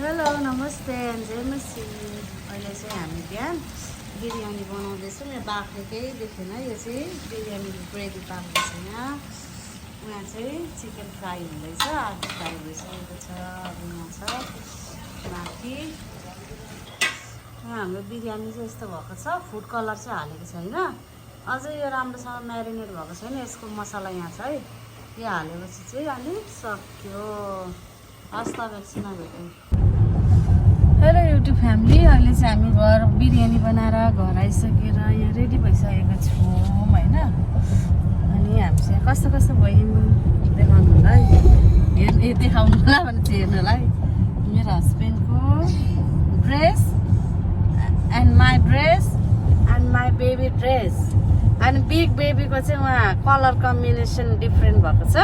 Hello नमस्ते जय मसी। अहिले चाहिँ हामी बिहान बिरयानी बनाउँदैछौँ। यहाँ बाख्रे केही देखेन, यो चाहिँ बिरयानी ग्रेभी पाक्दैछ। यहाँ चाहिँ चिकन फ्राई हुँदैछ, आलु फ्राई भइसकेको छ। अब यहाँ छ माथि हाम्रो बिरयानी चाहिँ यस्तो भएको छ। फुड कलर चाहिँ हालेको छैन, अझै यो राम्रोसँग म्यारिनेट भएको छैन। यसको मसला यहाँ छ है, यो हालेपछि चाहिँ अनि सक्यो। हस् त एकछिन भेटौँ। हेलो युट्युब फ्यामिली, अहिले चाहिँ हामी घर बिरयानी बनाएर घर आइसकेर यहाँ रेडी भइसकेको छौँ होइन। अनि हामी चाहिँ कस्तो कस्तो भयौँ देखाउनु होला है, देखाउनु होला भने चाहिँ हेर्नु होला है। मेरो हस्बेन्डको dress and my dress and my baby dress अनि बिग बेबीको चाहिँ उहाँ कलर कम्बिनेसन डिफ्रेन्ट भएको छ।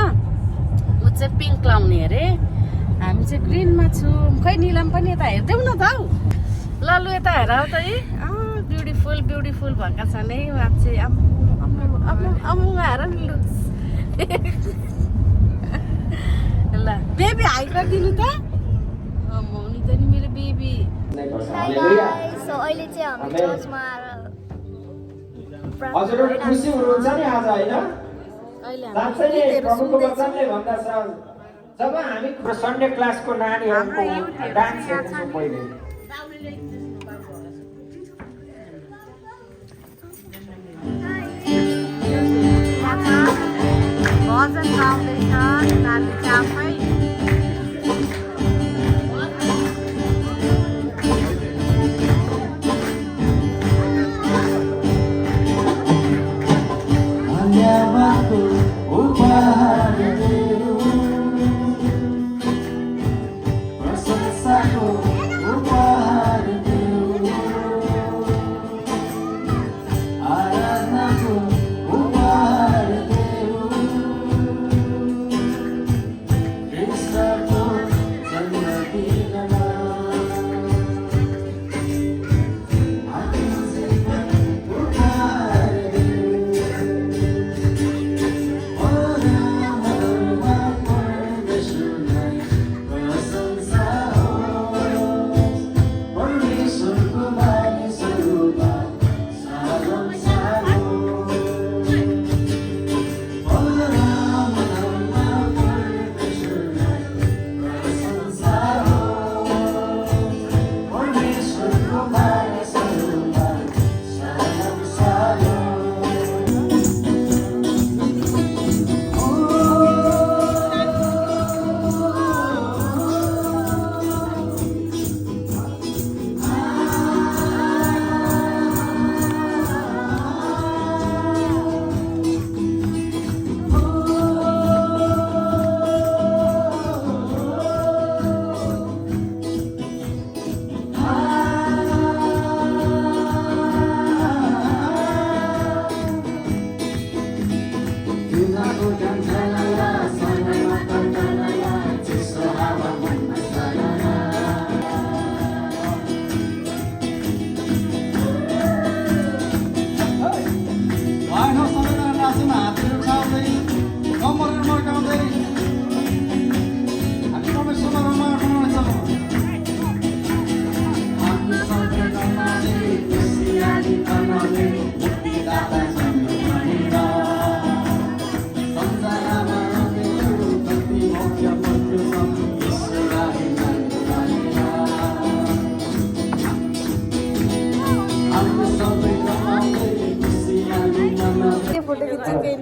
ऊ चाहिँ पिङ्क लाउने अरे, हामी चाहिँ ग्रिनमा छौँ। खै निलम पनि यता हेरिदेऊ न त हौ। ल लु यता हेर त है। ब्युटिफुल ब्युटिफुल भएका छन् है उहाँ चाहिँ। अम्मु हेर नि लु। ल बेबी हाई गरिदिनु त। मौनी त नि मेरो बेबी। सो अहिले चाहिँ हामी चर्चमा हजुरहरु खुसी हुनुहुन्छ नि आज हैन? अहिले साँच्चै नै प्रभुको वचनले भन्दछ, जब हामी सन्डे क्लासको नानीहरूको डान्स हेर्छौँ पहिले, भजन गाउँदैछ नानी आफै।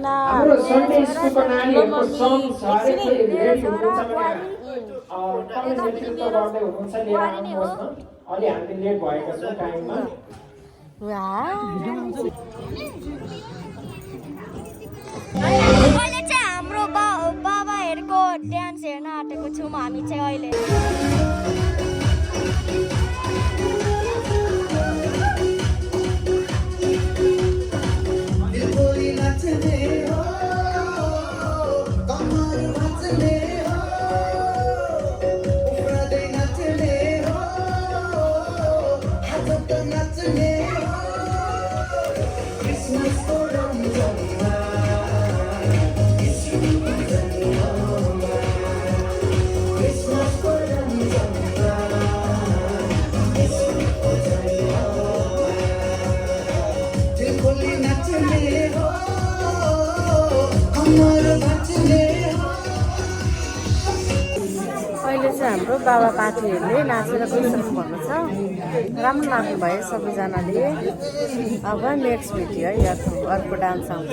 हाम्रो सन्डे स्कुलको नानीहरूको सङ छ अरे, रेडी हुनुहुन्छ भने कमेन्ट नेतृत्व गर्दै हुनुहुन्छ लिएर आउनुहोस् न। अलि हामी लेट भएको छौँ टाइममा। अहिले चाहिँ हाम्रो बाबाहरूको डान्स हेर्न आँटेको छौँ हामी चाहिँ अहिले। अहिले चाहिँ हाम्रो बाबा पार्टीहरूले नाचेर गइसक्नु भएको छ राम्रो लाग्नु भयो सबैजनाले अब नेक्स्ट भिडियो है अर्को डान्स आउँछ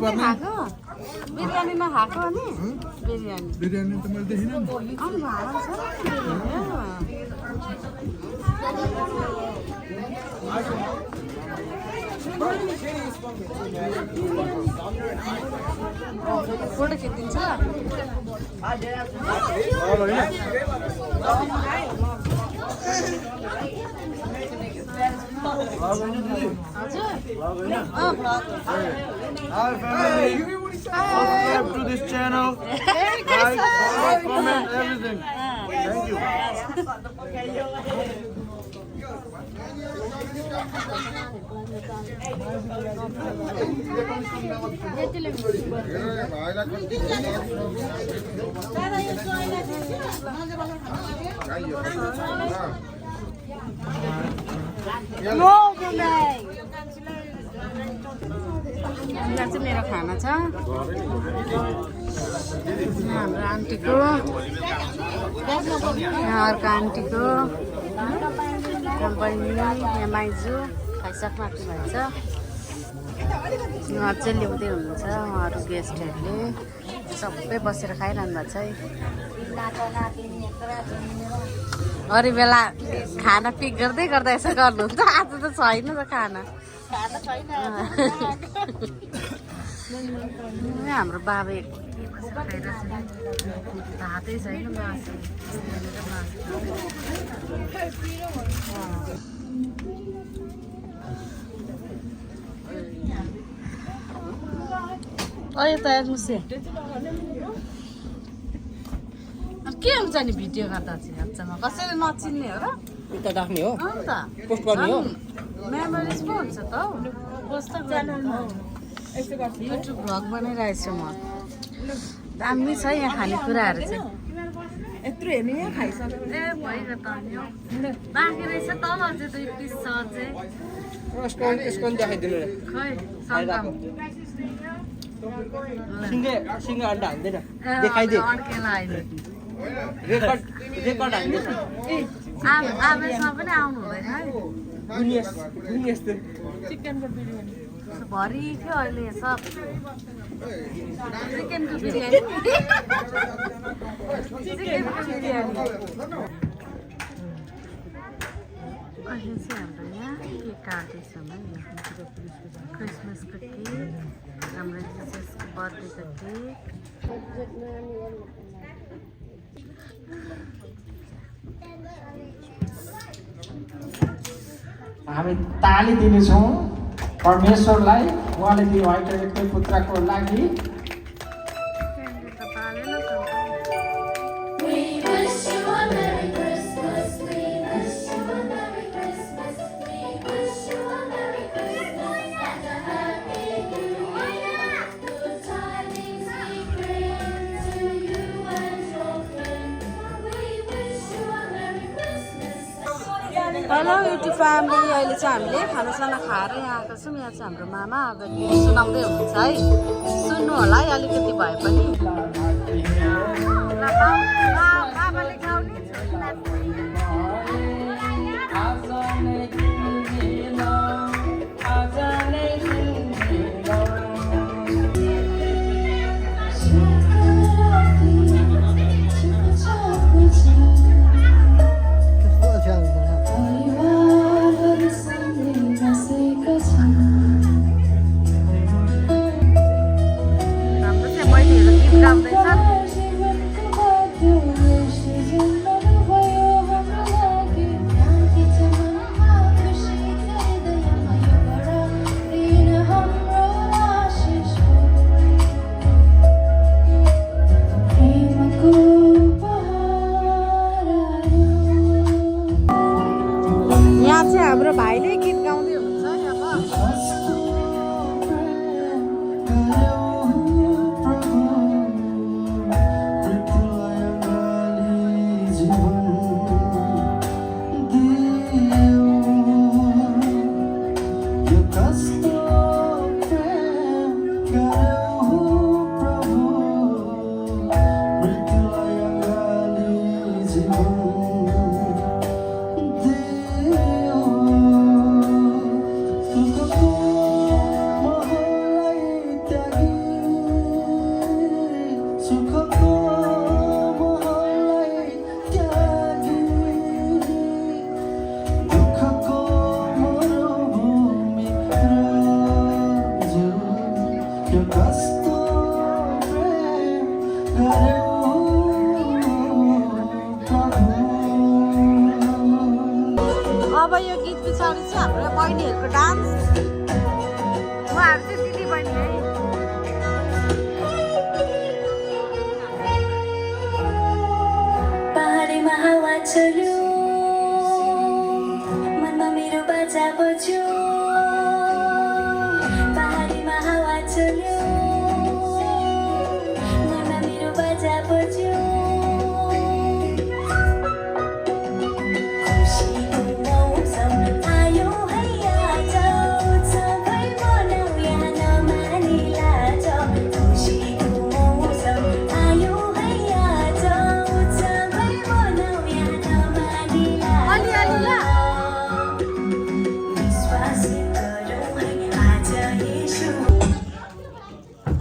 बिरयानी नखाएको अनि बिरयानी त मैले देखिनँ नि अनि भाडा छ photo खिचिदिन्छ Hi family, subscribe to this channel, like, follow, comment, everything. Thank you. यहाँ चाहिँ मेरो खाना छ हाम्रो आन्टीको यहाँ अर्को आन्टीको बहिनी यहाँ माइजू खाइसक्नु आँट्नु भएछ उहाँ चाहिँ ल्याउँदै हुनुहुन्छ उहाँहरू गेस्टहरूले सबै बसेर खाइरहनु भएको छ है अरू बेला खाना पिक गर्दै गर्दा यसो गर्नुहुन्छ आज त छैन त खाना हाम्रो बाबा भातै छैन त हेर्नुहोस् के हुन्छ नि भिडियो गर्दा चाहिँ हप्तामा कसैले नचिन्ने हो र राख्ने हो अन्त पोस्ट गर्ने हो मेमोरिज पो हुन्छ त हौ पोस्ट त युट्युब भ्लग बनाइरहेको छु म दामी छ यहाँ खानेकुराहरू चाहिँ यत्रो हेर्ने यहाँ खाइसक्यो ए भइगयो त बाँकी रहेछ तल चाहिँ 2 पिस छ चाहिँ यसको देखाइदिनु खै सङ्गम सिङ्गो अन्डा हाल्दैन देखाइदिए अड्केला अहिले रेकर्ड हाल्दैछ आवेशमा पनि आउनु हुँदैन है चिकनको बिरयानी भरि थियो अहिले सब चिकनको बिरयानी चिकनको बिरयानी अहिले चाहिँ हाम्रो यहाँ केक काट्दैछौँ है क्रिसमसको केक हाम्रो जिससको बर्थडेको केक हामी ताली दिनेछौँ परमेश्वरलाई उहाँले दिनुभएको एउटै पुत्रको लागि हेलो युट्युब फ्यामिली अहिले चाहिँ हामीले खानासाना खाएर यहाँ आएको छौँ यहाँ चाहिँ हाम्रो मामा अब गीत सुनाउँदै हुनुहुन्छ है सुन्नु होला है अलिकति भए पनि बाबाले गाउने हाम्रो भाइले गीत गाउँदै हुनुहुन्छ अब यो गीत पछाडि चाहिँ हाम्रो बहिनीहरूको डान्स उहाँहरू चाहिँ दिदी बहिनी है पहाडीमा हावा चल्यो मनमा मेरो बाजा बज्यो पहाडीमा हावा चल्यो मनमा मेरो बाजा बज्यो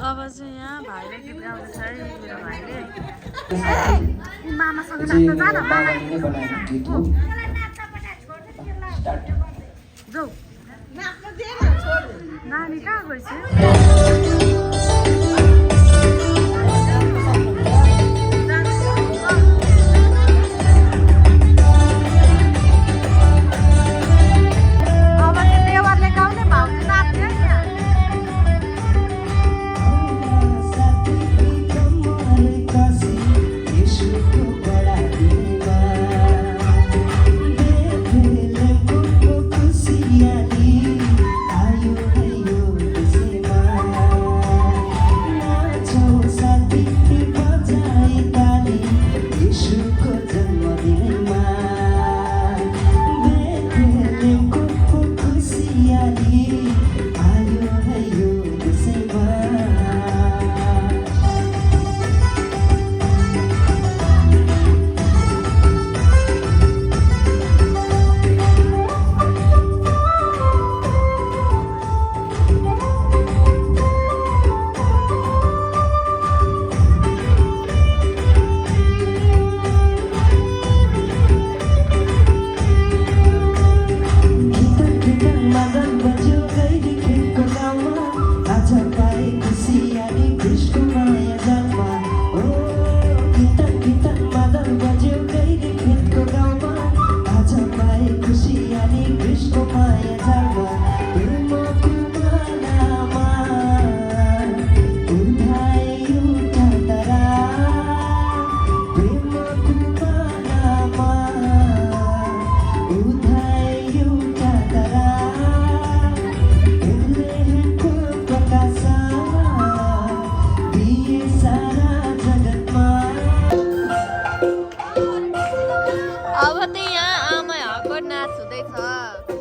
अब चाहिँ यहाँ भाइले गीत गाउँदैछ है मेरो भाइले मामासँग नाच्न जाऊ नानी कहाँ गएछ खुसियाली आयो उसको माया जागा प्रेमको मालामा उठायो तारा प्रेमको मालामा उठायो तारा हेर्नेको प्रकाशमा दिए सारा जगतमा अब त यहाँ आमाहरूको नाच हुँदैछ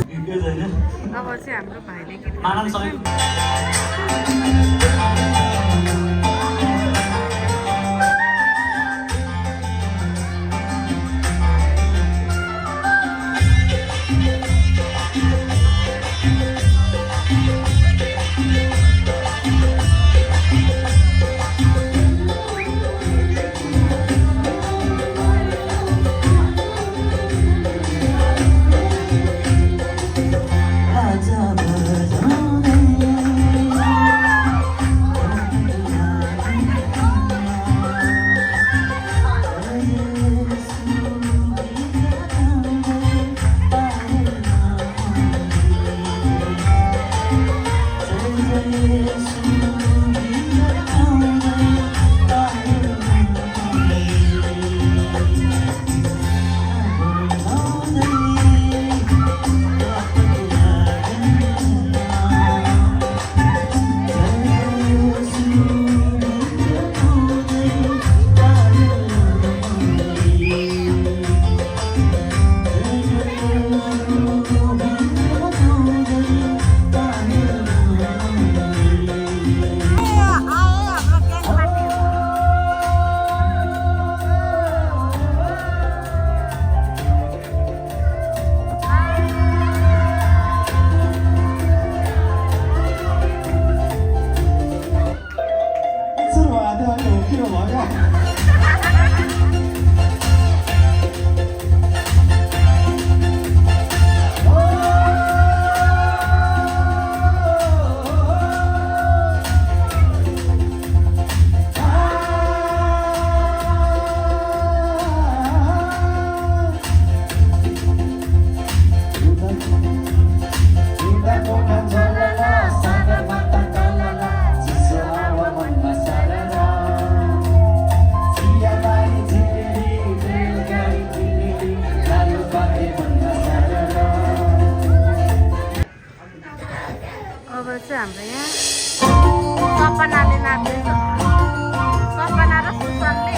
अब चाहिँ हाम्रो भाइले गीत आजा बजाउने हाम्रो यहाँ सपनाले नाच्दैछ सपना र सुसनले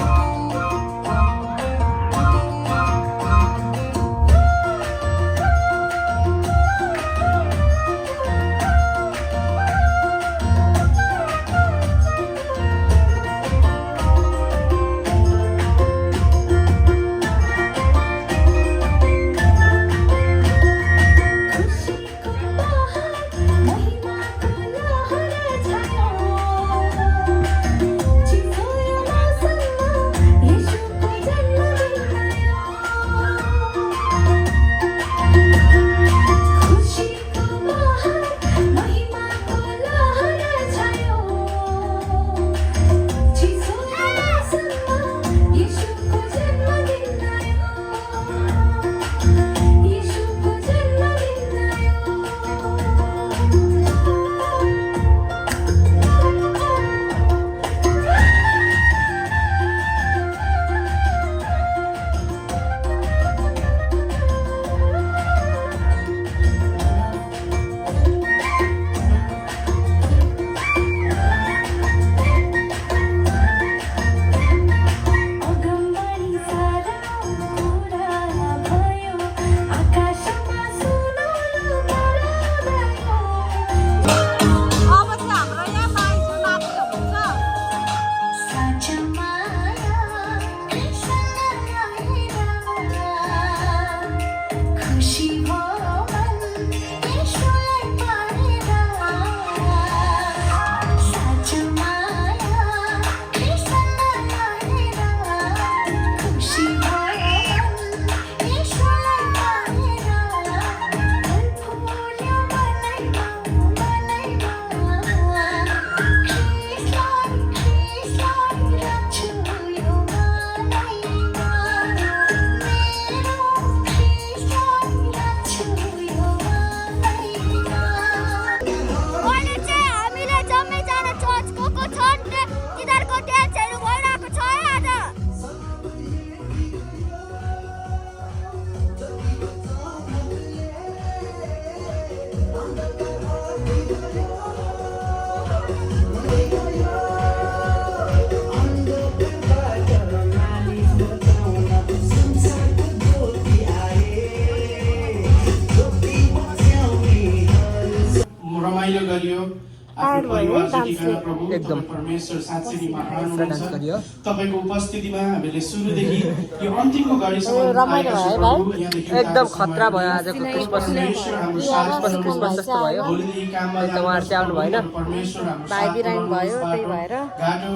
टायर्ड भयो है डान्सले एकदम परमेश्वर साँच्चै नै महान डान्स हुनुहुन्छ गरियो तपाईको उपस्थितिमा हामीले सुरुदेखि यो अन्तिमको घडीसम्म रमाइलो आएका भयो छौँ भाइ। प्रभु। यहाँदेखि एकदम उतासम्म खतरा भयो आजको क्रिसमस परमेश्वर हाम्रो साथ क्रिसमस जस्तो भयो भोलिदेखि काममा त्यही त उहाँहरू चाहिँ आउनु भएन। परमेश्वर हाम्रो भाइ साथ बिरामी हुनुहुन्छ। भयो त्यही भएर गाडो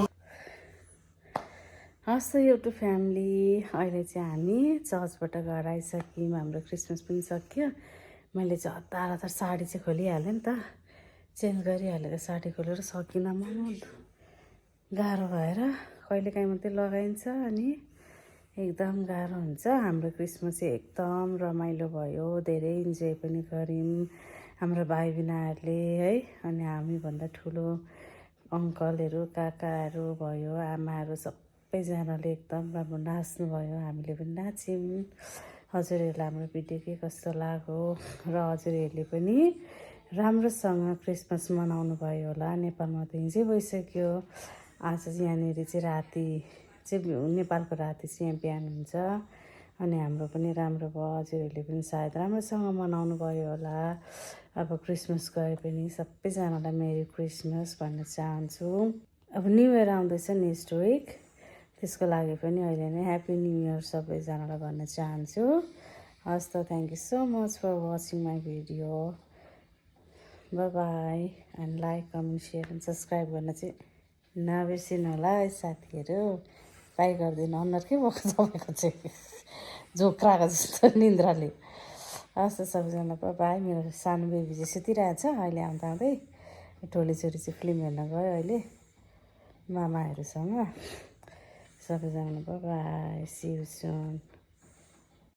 हस् त युट्युब फ्यामिली अहिले चाहिँ हामी चर्चबाट घर आइसक्यौँ हाम्रो क्रिसमस पनि सक्यो मैले चाहिँ हतार हतार साडी चाहिँ खोलिहालेँ नि त चेन्ज गरिहालेको साडी खोलेर सकिनँ म गाह्रो भएर कहिलेकाहीँ मात्रै लगाइन्छ अनि एकदम गाह्रो हुन्छ हाम्रो क्रिसमस चाहिँ एकदम रमाइलो भयो धेरै इन्जोय पनि गऱ्यौँ हाम्रो भाइ बहिनीहरूले है अनि हामीभन्दा ठुलो अङ्कलहरू काकाहरू भयो आमाहरू सबैजनाले एकदम राम्रो नाच्नुभयो हामीले पनि नाच्यौँ हजुरहरूलाई हाम्रो भिडियो के कस्तो लाग्यो र हजुरहरूले पनि राम्रोसँग क्रिसमस मनाउनु भयो होला नेपालमा त हिजै भइसक्यो आज चाहिँ यहाँनिर चाहिँ राति चाहिँ नेपालको राति चाहिँ यहाँ बिहान हुन्छ अनि हाम्रो पनि राम्रो भयो हजुरहरूले पनि सायद राम्रोसँग मनाउनु भयो होला अब क्रिसमस गए पनि सबैजनालाई मेरी क्रिसमस भन्न चाहन्छु अब न्यु इयर आउँदैछ नेक्स्ट विक त्यसको लागि पनि अहिले नै ह्याप्पी न्यु इयर सबैजनालाई भन्न चाहन्छु हस् त thank you so much for watching my video bye bye and like comment share and subscribe गर्न चाहिँ नबिर्सिनु होला है साथीहरू बाई गरिदिनु अनुहार के भएको तपाईँको चाहिँ झोक्राएको जस्तो निन्द्राले हस् त सबैजना बाई मेरो सानो बेबी चाहिँ सुतिरहेछ अहिले आउँदा आउँदै ठुलो छोरी चाहिँ फिल्म हेर्न गयो अहिले मामाहरूसँग सबैजना बाई सी यू सुन